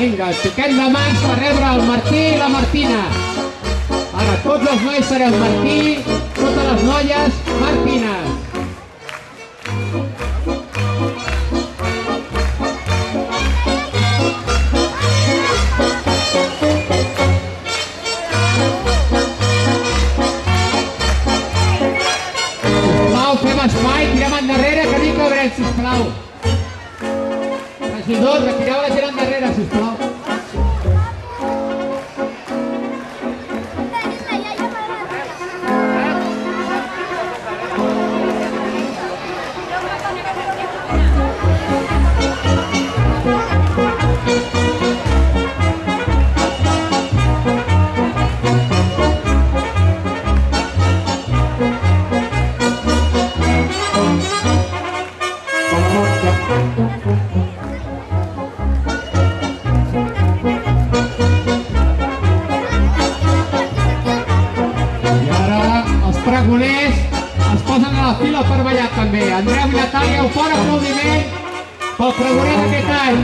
Vinga, toquem de mans per rebre el Martí i la Martina. Ara tots els nois serem Martí, totes les noies Martines. Sisplau, fem espai, tirem endarrere, que no hi cabrem, sisplau. Regidors, retireu la gent endarrere, sisplau. Per ballar també. Andreu i Natàlia, un fort aplaudiment pel pregoner d'aquest any.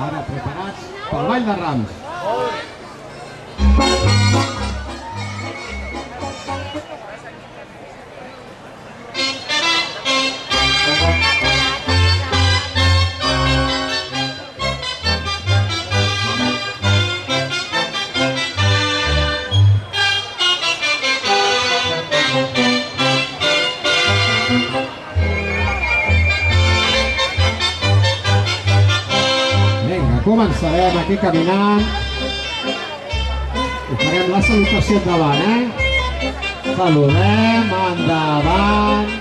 Ara preparats pel Ball de Rams. Començarem aquí caminant i farem la salutació endavant, Saludem, endavant.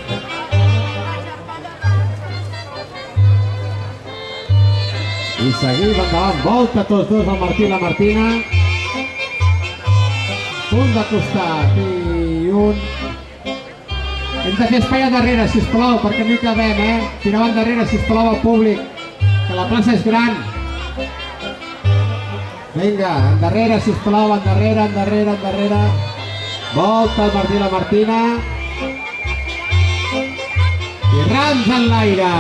I seguim endavant, volta tots dos, el Martí i la Martina. Un de costat i un... Hem de fer espai a darrere, sisplau, perquè no hi cabem, Tireu endarrere, sisplau, al públic, que la plaça és gran. Vinga, endarrere, sisplau, endarrere, endarrere, endarrere. Volta el Martí i la Martina. I rams en l'aire.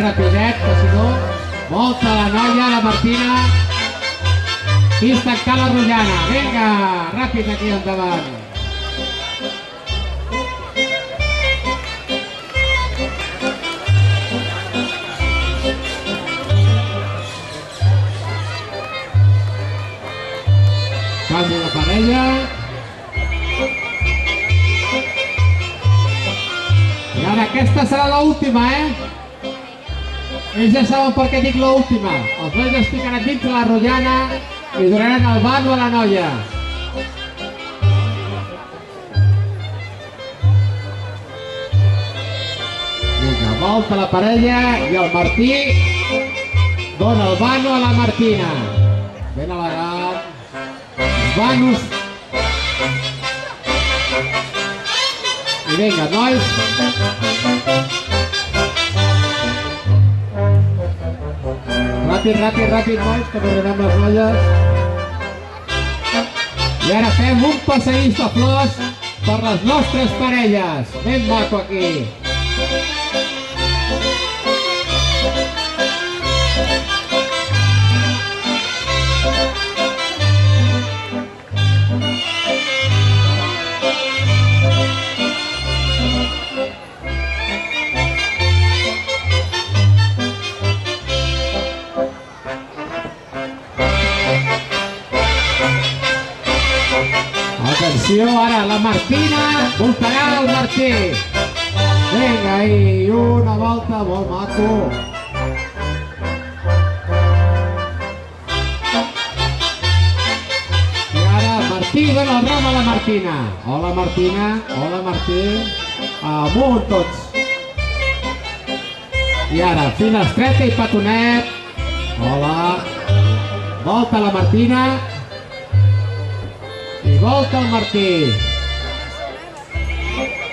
Rapidet, que si no, volta la noia, la Martina, i tancar la rotllana. Vinga, ràpid aquí endavant. Canvi de parella. I ara aquesta serà l'última, Ells ja saben per què dic l'última. Els nois es ficaran dins la rotllana i donaran el bano a la noia. Vinga, volta la parella i el Martí dona el bano a la Martina. Ben elegant. Els banos. I vinga, nois. Ràpid, nois, que no arribem les noies. I ara fem un passeig de flors per les nostres parelles. Ben maco aquí. Atenció, ara la Martina voltarà el Martí. Vinga, i una volta molt maco. I ara Martí dona el ram a la Martina. Hola Martina, hola Martí. Amunt tots. I ara finestreta i petonet. Hola. Volta la Martina. I volta el Martí.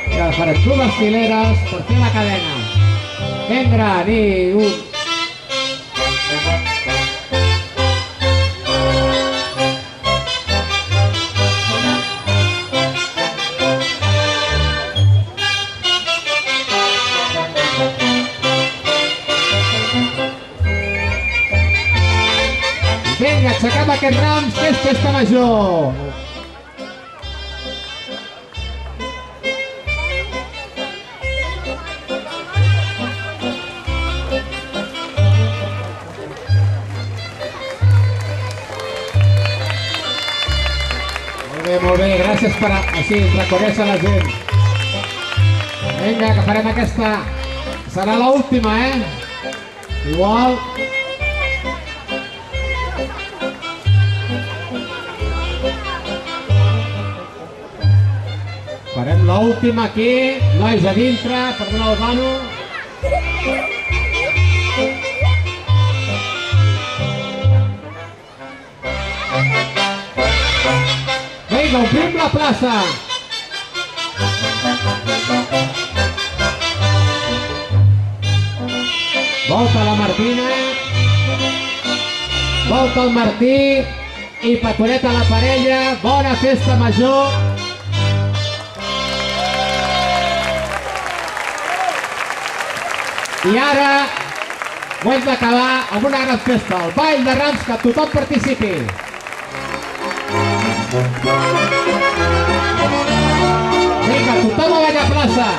I ara farem dues fileres per fer la cadena. Ben gran i un. Vinga, aixequem aquests rams, que és festa major. Molt bé, gràcies per així reconèixer la gent. Vinga, que farem aquesta. Serà l'última, Igual. Farem l'última aquí, nois a dintre, per donar el vano. Vinga, omplim la plaça. Volta la Martina. Volta el Martí. I petoneta a la parella. Bona festa major. I ara ho hem d'acabar amb una gran festa, el ball de rams, que tothom participi. Vinga, tothom a la plaça.